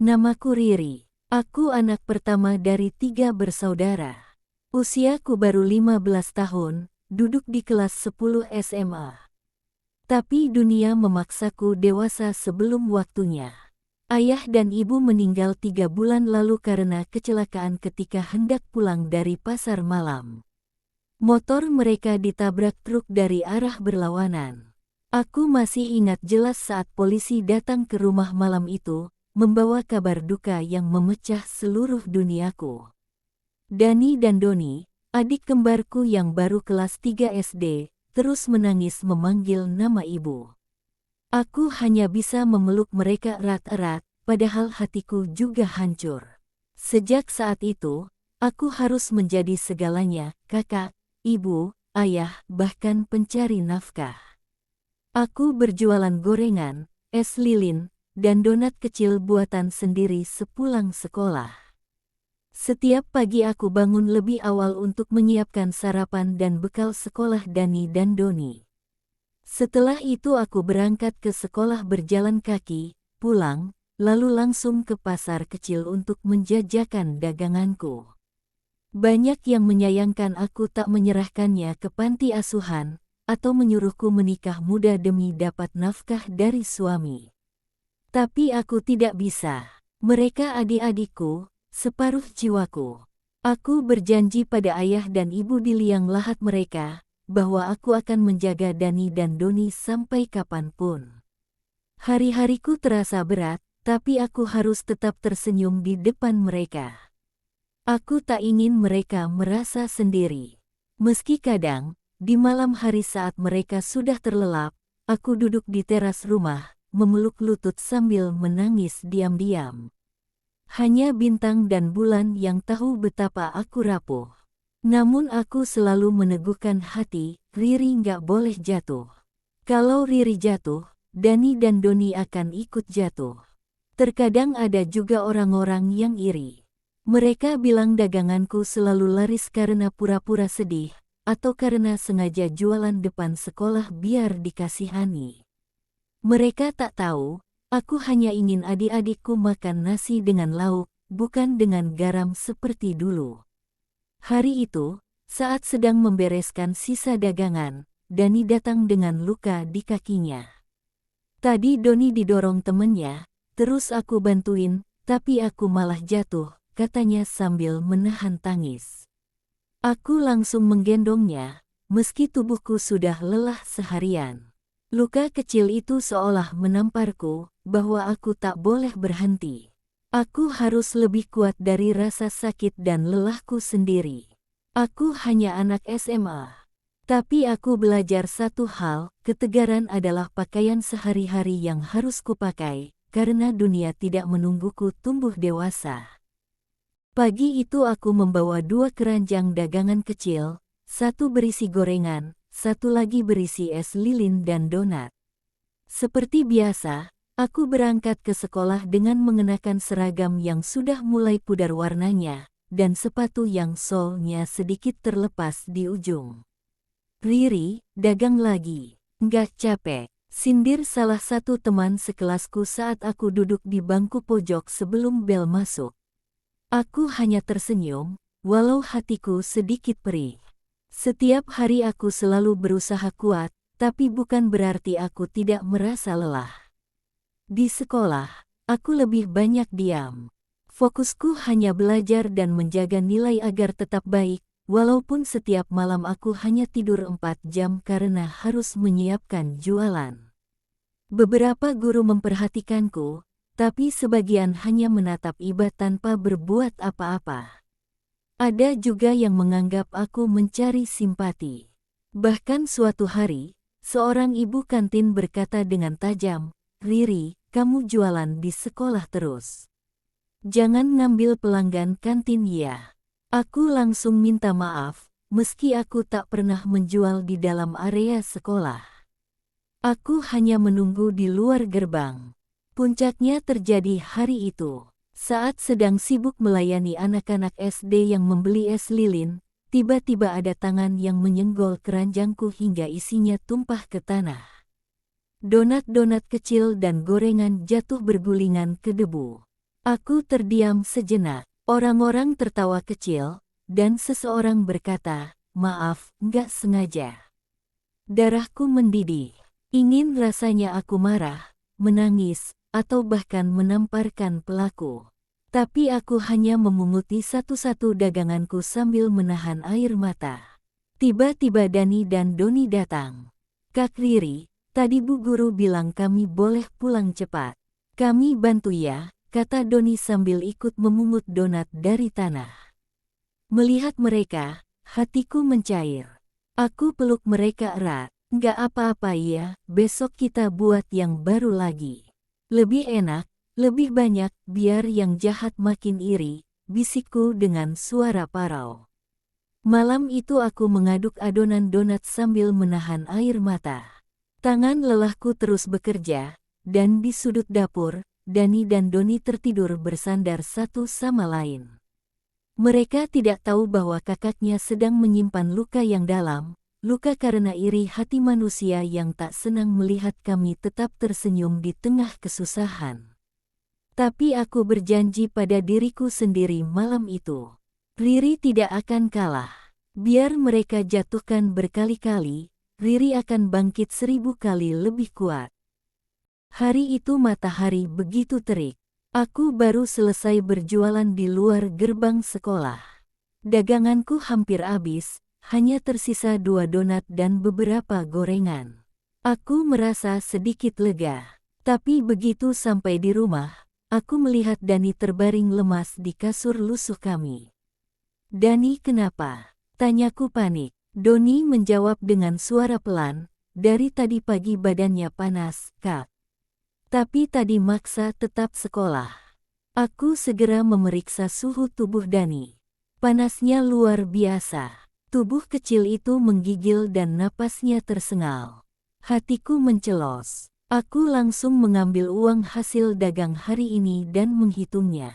Namaku Riri. Aku anak pertama dari 3 bersaudara. Usiaku baru 15 tahun, duduk di kelas 10 SMA. Tapi dunia memaksaku dewasa sebelum waktunya. Ayah dan ibu meninggal 3 bulan lalu karena kecelakaan ketika hendak pulang dari pasar malam. Motor mereka ditabrak truk dari arah berlawanan. Aku masih ingat jelas saat polisi datang ke rumah malam itu, membawa kabar duka yang memecah seluruh duniaku. Dani dan Doni, adik kembarku yang baru kelas 3 SD, terus menangis memanggil nama ibu. Aku hanya bisa memeluk mereka erat-erat, padahal hatiku juga hancur. Sejak saat itu, aku harus menjadi segalanya, kakak, ibu, ayah, bahkan pencari nafkah. Aku berjualan gorengan, es lilin, dan donat kecil buatan sendiri sepulang sekolah. Setiap pagi aku bangun lebih awal untuk menyiapkan sarapan dan bekal sekolah Dani dan Doni. Setelah itu aku berangkat ke sekolah berjalan kaki, pulang, lalu langsung ke pasar kecil untuk menjajakan daganganku. Banyak yang menyayangkan aku tak menyerahkannya ke panti asuhan, atau menyuruhku menikah muda demi dapat nafkah dari suami. Tapi aku tidak bisa. Mereka adik-adikku, separuh jiwaku. Aku berjanji pada ayah dan ibu di liang lahat mereka, bahwa aku akan menjaga Dani dan Doni sampai kapanpun. Hari-hariku terasa berat, tapi aku harus tetap tersenyum di depan mereka. Aku tak ingin mereka merasa sendiri. Meski kadang, di malam hari saat mereka sudah terlelap, aku duduk di teras rumah, memeluk lutut sambil menangis diam-diam. Hanya bintang dan bulan yang tahu betapa aku rapuh. Namun aku selalu meneguhkan hati, Riri nggak boleh jatuh. Kalau Riri jatuh, Dani dan Doni akan ikut jatuh. Terkadang ada juga orang-orang yang iri. Mereka bilang daganganku selalu laris karena pura-pura sedih, atau karena sengaja jualan depan sekolah biar dikasihani. Mereka tak tahu, aku hanya ingin adik-adikku makan nasi dengan lauk, bukan dengan garam seperti dulu. Hari itu, saat sedang membereskan sisa dagangan, Dani datang dengan luka di kakinya. Tadi Doni didorong temennya, terus aku bantuin, tapi aku malah jatuh, katanya sambil menahan tangis. Aku langsung menggendongnya, meski tubuhku sudah lelah seharian. Luka kecil itu seolah menamparku, bahwa aku tak boleh berhenti. Aku harus lebih kuat dari rasa sakit dan lelahku sendiri. Aku hanya anak SMA. Tapi aku belajar satu hal, ketegaran adalah pakaian sehari-hari yang harus kupakai, karena dunia tidak menungguku tumbuh dewasa. Pagi itu aku membawa 2 keranjang dagangan kecil, satu berisi gorengan, satu lagi berisi es lilin dan donat. Seperti biasa, aku berangkat ke sekolah dengan mengenakan seragam yang sudah mulai pudar warnanya, dan sepatu yang solnya sedikit terlepas di ujung. Riri, dagang lagi. Nggak capek, sindir salah satu teman sekelasku saat aku duduk di bangku pojok sebelum bel masuk. Aku hanya tersenyum, walau hatiku sedikit perih. Setiap hari aku selalu berusaha kuat, tapi bukan berarti aku tidak merasa lelah. Di sekolah, aku lebih banyak diam. Fokusku hanya belajar dan menjaga nilai agar tetap baik, walaupun setiap malam aku hanya tidur 4 jam karena harus menyiapkan jualan. Beberapa guru memperhatikanku, tapi sebagian hanya menatap iba tanpa berbuat apa-apa. Ada juga yang menganggap aku mencari simpati. Bahkan suatu hari, seorang ibu kantin berkata dengan tajam, "Riri, kamu jualan di sekolah terus. Jangan ngambil pelanggan kantin ya." Aku langsung minta maaf, meski aku tak pernah menjual di dalam area sekolah. Aku hanya menunggu di luar gerbang. Puncaknya terjadi hari itu. Saat sedang sibuk melayani anak-anak SD yang membeli es lilin, tiba-tiba ada tangan yang menyenggol keranjangku hingga isinya tumpah ke tanah. Donat-donat kecil dan gorengan jatuh bergulingan ke debu. Aku terdiam sejenak. Orang-orang tertawa kecil, dan seseorang berkata, "Maaf, nggak sengaja." Darahku mendidih. Ingin rasanya aku marah, menangis, atau bahkan menamparkan pelaku. Tapi aku hanya memunguti satu-satu daganganku sambil menahan air mata. Tiba-tiba Dani dan Doni datang. "Kak Riri, tadi Bu Guru bilang kami boleh pulang cepat. Kami bantu ya," kata Doni sambil ikut memungut donat dari tanah. Melihat mereka, hatiku mencair. Aku peluk mereka erat. "Nggak apa-apa ya, besok kita buat yang baru lagi. Lebih enak, lebih banyak, biar yang jahat makin iri," bisikku dengan suara parau. Malam itu aku mengaduk adonan donat sambil menahan air mata. Tangan lelahku terus bekerja, dan di sudut dapur, Dani dan Doni tertidur bersandar satu sama lain. Mereka tidak tahu bahwa kakaknya sedang menyimpan luka yang dalam, luka karena iri hati manusia yang tak senang melihat kami tetap tersenyum di tengah kesusahan. Tapi aku berjanji pada diriku sendiri malam itu. Riri tidak akan kalah. Biar mereka jatuhkan berkali-kali, Riri akan bangkit 1000 kali lebih kuat. Hari itu matahari begitu terik. Aku baru selesai berjualan di luar gerbang sekolah. Daganganku hampir habis, hanya tersisa 2 donat dan beberapa gorengan. Aku merasa sedikit lega. Tapi begitu sampai di rumah, aku melihat Dani terbaring lemas di kasur lusuh kami. "Dani, kenapa?" tanyaku panik. Doni menjawab dengan suara pelan, "Dari tadi pagi badannya panas, Kak. Tapi tadi maksa tetap sekolah." Aku segera memeriksa suhu tubuh Dani. Panasnya luar biasa. Tubuh kecil itu menggigil dan napasnya tersengal. Hatiku mencelos. Aku langsung mengambil uang hasil dagang hari ini dan menghitungnya.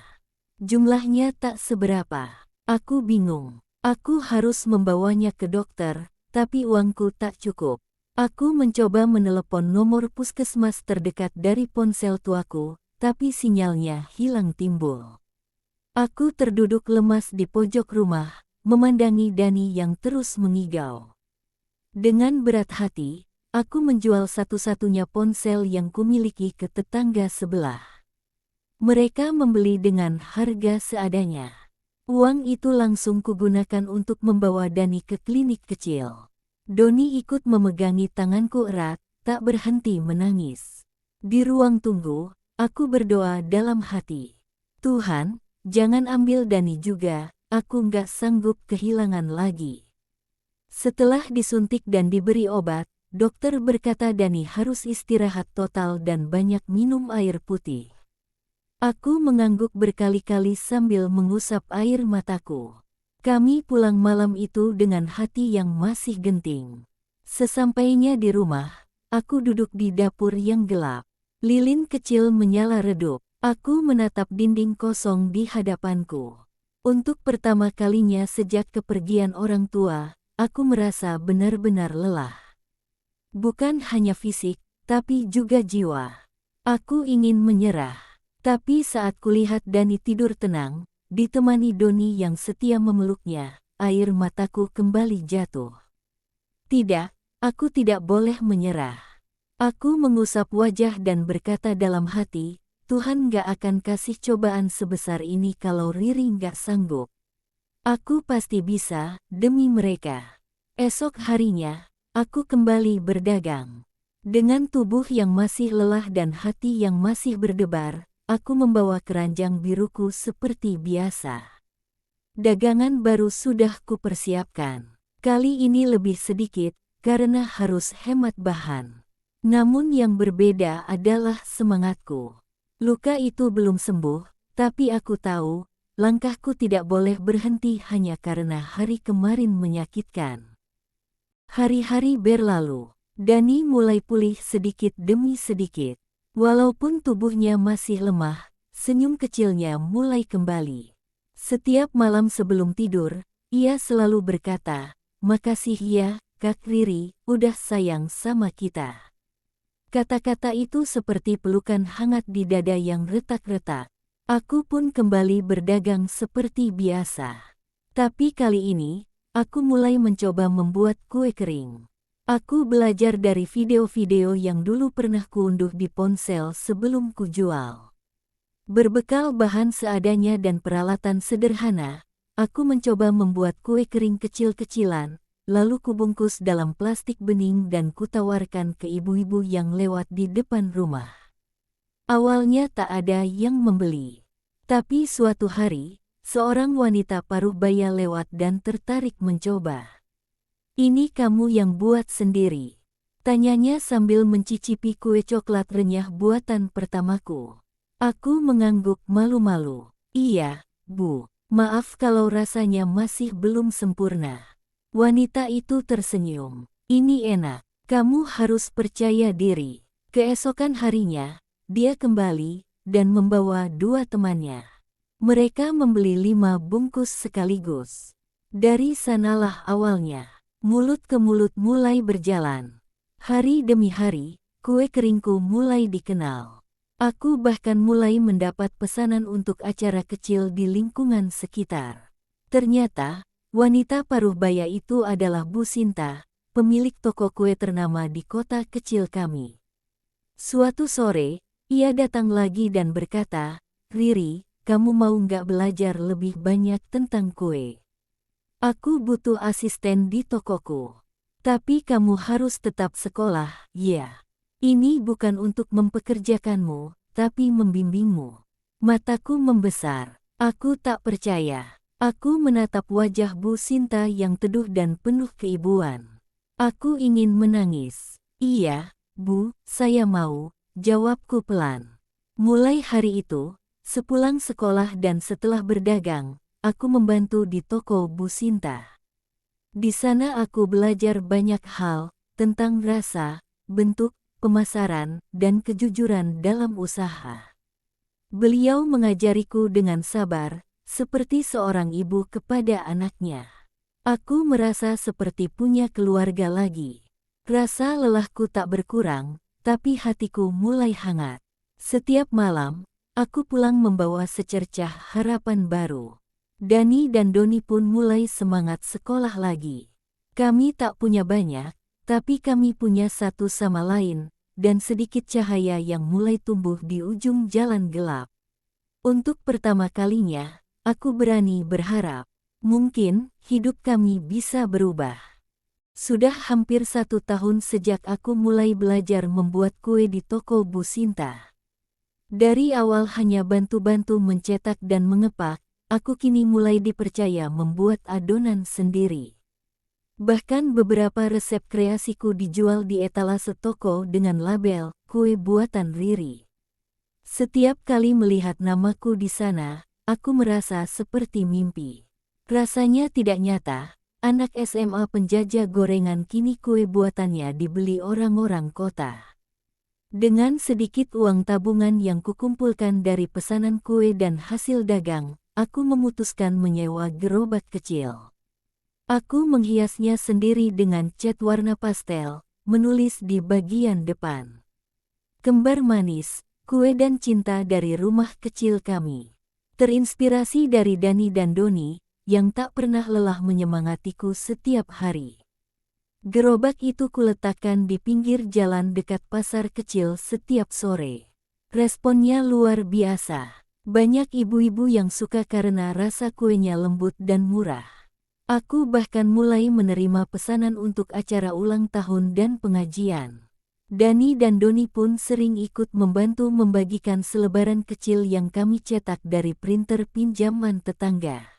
Jumlahnya tak seberapa. Aku bingung. Aku harus membawanya ke dokter, tapi uangku tak cukup. Aku mencoba menelepon nomor puskesmas terdekat dari ponsel tuaku, tapi sinyalnya hilang timbul. Aku terduduk lemas di pojok rumah, memandangi Dani yang terus mengigau. Dengan berat hati, aku menjual satu-satunya ponsel yang kumiliki ke tetangga sebelah. Mereka membeli dengan harga seadanya. Uang itu langsung kugunakan untuk membawa Dani ke klinik kecil. Doni ikut memegangi tanganku erat, tak berhenti menangis. Di ruang tunggu, aku berdoa dalam hati. "Tuhan, jangan ambil Dani juga, aku nggak sanggup kehilangan lagi." Setelah disuntik dan diberi obat, dokter berkata Dani harus istirahat total dan banyak minum air putih. Aku mengangguk berkali-kali sambil mengusap air mataku. Kami pulang malam itu dengan hati yang masih genting. Sesampainya di rumah, aku duduk di dapur yang gelap. Lilin kecil menyala redup. Aku menatap dinding kosong di hadapanku. Untuk pertama kalinya sejak kepergian orang tua, aku merasa benar-benar lelah. Bukan hanya fisik, tapi juga jiwa. Aku ingin menyerah. Tapi saat kulihat Dani tidur tenang, ditemani Doni yang setia memeluknya, air mataku kembali jatuh. Tidak, aku tidak boleh menyerah. Aku mengusap wajah dan berkata dalam hati, Tuhan gak akan kasih cobaan sebesar ini kalau Riri gak sanggup. Aku pasti bisa, demi mereka. Esok harinya, aku kembali berdagang. Dengan tubuh yang masih lelah dan hati yang masih berdebar, aku membawa keranjang biruku seperti biasa. Dagangan baru sudah kupersiapkan. Kali ini lebih sedikit, karena harus hemat bahan. Namun yang berbeda adalah semangatku. Luka itu belum sembuh, tapi aku tahu, langkahku tidak boleh berhenti hanya karena hari kemarin menyakitkan. Hari-hari berlalu. Dani mulai pulih sedikit demi sedikit. Walaupun tubuhnya masih lemah, senyum kecilnya mulai kembali. Setiap malam sebelum tidur, ia selalu berkata, "Makasih ya, Kak Riri, udah sayang sama kita." Kata-kata itu seperti pelukan hangat di dada yang retak-retak. Aku pun kembali berdagang seperti biasa. Tapi kali ini, aku mulai mencoba membuat kue kering. Aku belajar dari video-video yang dulu pernah kuunduh di ponsel sebelum kujual. Berbekal bahan seadanya dan peralatan sederhana, aku mencoba membuat kue kering kecil-kecilan, lalu kubungkus dalam plastik bening dan kutawarkan ke ibu-ibu yang lewat di depan rumah. Awalnya tak ada yang membeli. Tapi suatu hari, seorang wanita paruh baya lewat dan tertarik mencoba. "Ini kamu yang buat sendiri?" tanyanya sambil mencicipi kue coklat renyah buatan pertamaku. Aku mengangguk malu-malu. "Iya, Bu. Maaf kalau rasanya masih belum sempurna." Wanita itu tersenyum. "Ini enak. Kamu harus percaya diri." Keesokan harinya, dia kembali dan membawa 2 temannya. Mereka membeli 5 bungkus sekaligus. Dari sanalah awalnya. Mulut ke mulut mulai berjalan. Hari demi hari, kue keringku mulai dikenal. Aku bahkan mulai mendapat pesanan untuk acara kecil di lingkungan sekitar. Ternyata, wanita paruh baya itu adalah Bu Sinta, pemilik toko kue ternama di kota kecil kami. Suatu sore, ia datang lagi dan berkata, "Riri, kamu mau nggak belajar lebih banyak tentang kue? Aku butuh asisten di tokoku. Tapi kamu harus tetap sekolah, ya. Ini bukan untuk mempekerjakanmu, tapi membimbingmu." Mataku membesar. Aku tak percaya. Aku menatap wajah Bu Sinta yang teduh dan penuh keibuan. Aku ingin menangis. "Iya, Bu, saya mau," jawabku pelan. Mulai hari itu, sepulang sekolah dan setelah berdagang, aku membantu di toko Bu Sinta. Di sana aku belajar banyak hal tentang rasa, bentuk, pemasaran, dan kejujuran dalam usaha. Beliau mengajariku dengan sabar, seperti seorang ibu kepada anaknya. Aku merasa seperti punya keluarga lagi. Rasa lelahku tak berkurang, tapi hatiku mulai hangat. Setiap malam, aku pulang membawa secercah harapan baru. Dani dan Doni pun mulai semangat sekolah lagi. Kami tak punya banyak, tapi kami punya satu sama lain, dan sedikit cahaya yang mulai tumbuh di ujung jalan gelap. Untuk pertama kalinya, aku berani berharap, mungkin hidup kami bisa berubah. Sudah hampir 1 tahun sejak aku mulai belajar membuat kue di toko Bu Sinta. Dari awal hanya bantu-bantu mencetak dan mengepak, aku kini mulai dipercaya membuat adonan sendiri. Bahkan beberapa resep kreasiku dijual di etalase toko dengan label "Kue Buatan Riri". Setiap kali melihat namaku di sana, aku merasa seperti mimpi. Rasanya tidak nyata. Anak SMA penjajah gorengan kini kue buatannya dibeli orang-orang kota. Dengan sedikit uang tabungan yang kukumpulkan dari pesanan kue dan hasil dagang, aku memutuskan menyewa gerobak kecil. Aku menghiasnya sendiri dengan cat warna pastel, menulis di bagian depan, "Kembar manis, kue dan cinta dari rumah kecil kami." Terinspirasi dari Dani dan Doni, yang tak pernah lelah menyemangatiku setiap hari. Gerobak itu kuletakkan di pinggir jalan dekat pasar kecil setiap sore. Responnya luar biasa. Banyak ibu-ibu yang suka karena rasa kuenya lembut dan murah. Aku bahkan mulai menerima pesanan untuk acara ulang tahun dan pengajian. Dani dan Doni pun sering ikut membantu membagikan selebaran kecil yang kami cetak dari printer pinjaman tetangga.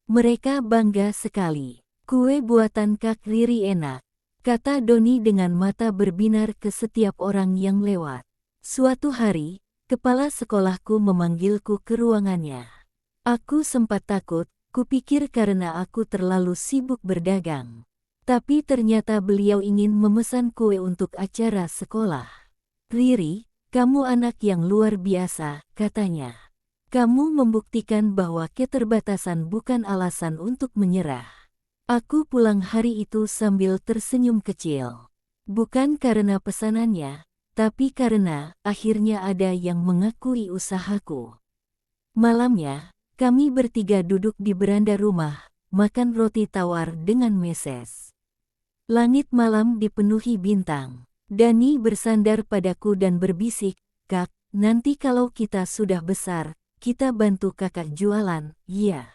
Mereka bangga sekali. "Kue buatan Kak Riri enak," kata Doni dengan mata berbinar ke setiap orang yang lewat. Suatu hari, kepala sekolahku memanggilku ke ruangannya. Aku sempat takut, kupikir karena aku terlalu sibuk berdagang. Tapi ternyata beliau ingin memesan kue untuk acara sekolah. "Riri, kamu anak yang luar biasa," katanya. "Kamu membuktikan bahwa keterbatasan bukan alasan untuk menyerah." Aku pulang hari itu sambil tersenyum kecil. Bukan karena pesanannya, tapi karena akhirnya ada yang mengakui usahaku. Malamnya, kami bertiga duduk di beranda rumah, makan roti tawar dengan meses. Langit malam dipenuhi bintang. Dani bersandar padaku dan berbisik, "Kak, nanti kalau kita sudah besar, kita bantu kakak jualan, iya."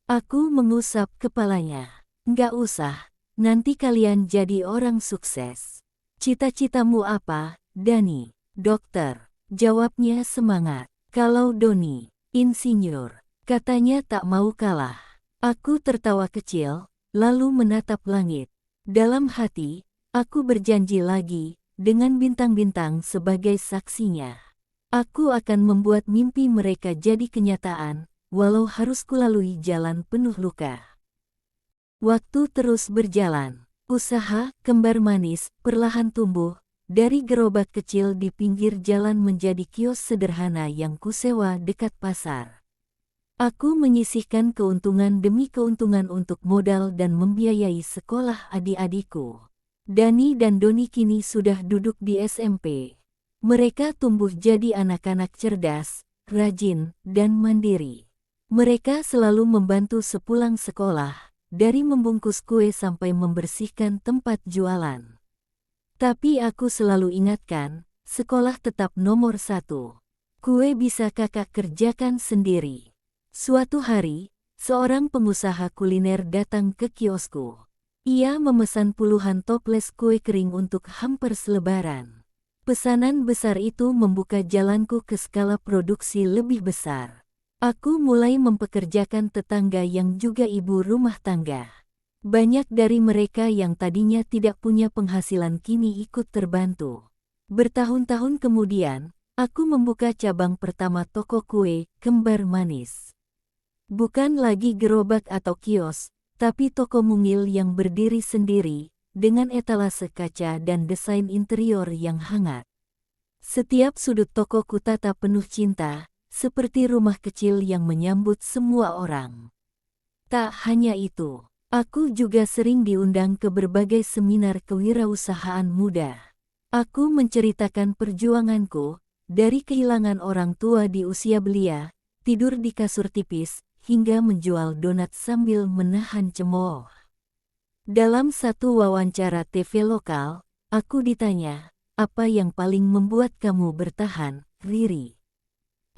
Aku mengusap kepalanya. "Nggak usah, nanti kalian jadi orang sukses." "Cita-citamu apa, Dani?" "Dokter," jawabnya semangat. "Kalau Doni, insinyur," katanya tak mau kalah. Aku tertawa kecil, lalu menatap langit. Dalam hati, aku berjanji lagi, dengan bintang-bintang sebagai saksinya. Aku akan membuat mimpi mereka jadi kenyataan, walau harus kulalui jalan penuh luka. Waktu terus berjalan. Usaha Kembar Manis perlahan tumbuh, dari gerobak kecil di pinggir jalan menjadi kios sederhana yang kusewa dekat pasar. Aku menyisihkan keuntungan demi keuntungan untuk modal dan membiayai sekolah adik-adikku. Dani dan Doni kini sudah duduk di SMP. Mereka tumbuh jadi anak-anak cerdas, rajin, dan mandiri. Mereka selalu membantu sepulang sekolah, dari membungkus kue sampai membersihkan tempat jualan. Tapi aku selalu ingatkan, sekolah tetap nomor 1. Kue bisa kakak kerjakan sendiri. Suatu hari, seorang pengusaha kuliner datang ke kiosku. Ia memesan puluhan toples kue kering untuk hampers Lebaran. Pesanan besar itu membuka jalanku ke skala produksi lebih besar. Aku mulai mempekerjakan tetangga yang juga ibu rumah tangga. Banyak dari mereka yang tadinya tidak punya penghasilan kini ikut terbantu. Bertahun-tahun kemudian, aku membuka cabang pertama toko kue, Kembar Manis. Bukan lagi gerobak atau kios, tapi toko mungil yang berdiri sendiri, dengan etalase kaca dan desain interior yang hangat. Setiap sudut toko kutata penuh cinta, seperti rumah kecil yang menyambut semua orang. Tak hanya itu, aku juga sering diundang ke berbagai seminar kewirausahaan muda. Aku menceritakan perjuanganku, dari kehilangan orang tua di usia belia, tidur di kasur tipis, hingga menjual donat sambil menahan cemooh. Dalam satu wawancara TV lokal, aku ditanya, "Apa yang paling membuat kamu bertahan, Riri?"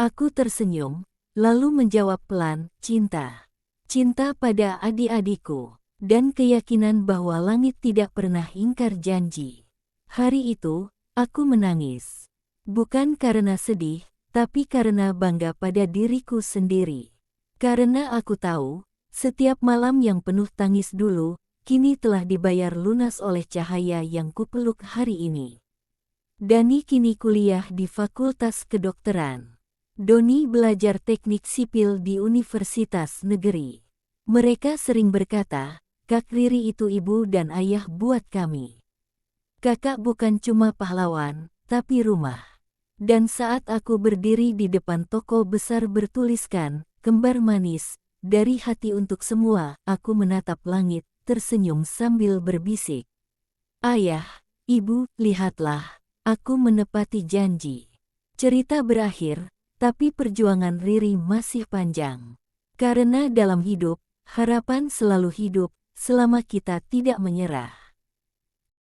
Aku tersenyum, lalu menjawab pelan, "Cinta. Cinta pada adik-adikku, dan keyakinan bahwa langit tidak pernah ingkar janji." Hari itu, aku menangis. Bukan karena sedih, tapi karena bangga pada diriku sendiri. Karena aku tahu, setiap malam yang penuh tangis dulu, kini telah dibayar lunas oleh cahaya yang kupeluk hari ini. Dani kini kuliah di Fakultas Kedokteran. Doni belajar teknik sipil di Universitas Negeri. Mereka sering berkata, "Kak Riri itu ibu dan ayah buat kami. Kakak bukan cuma pahlawan, tapi rumah." Dan saat aku berdiri di depan toko besar bertuliskan, "Kembar Manis, dari hati untuk semua," aku menatap langit, tersenyum sambil berbisik, "Ayah, Ibu, lihatlah, aku menepati janji." Cerita berakhir, tapi perjuangan Riri masih panjang. Karena dalam hidup, harapan selalu hidup, selama kita tidak menyerah.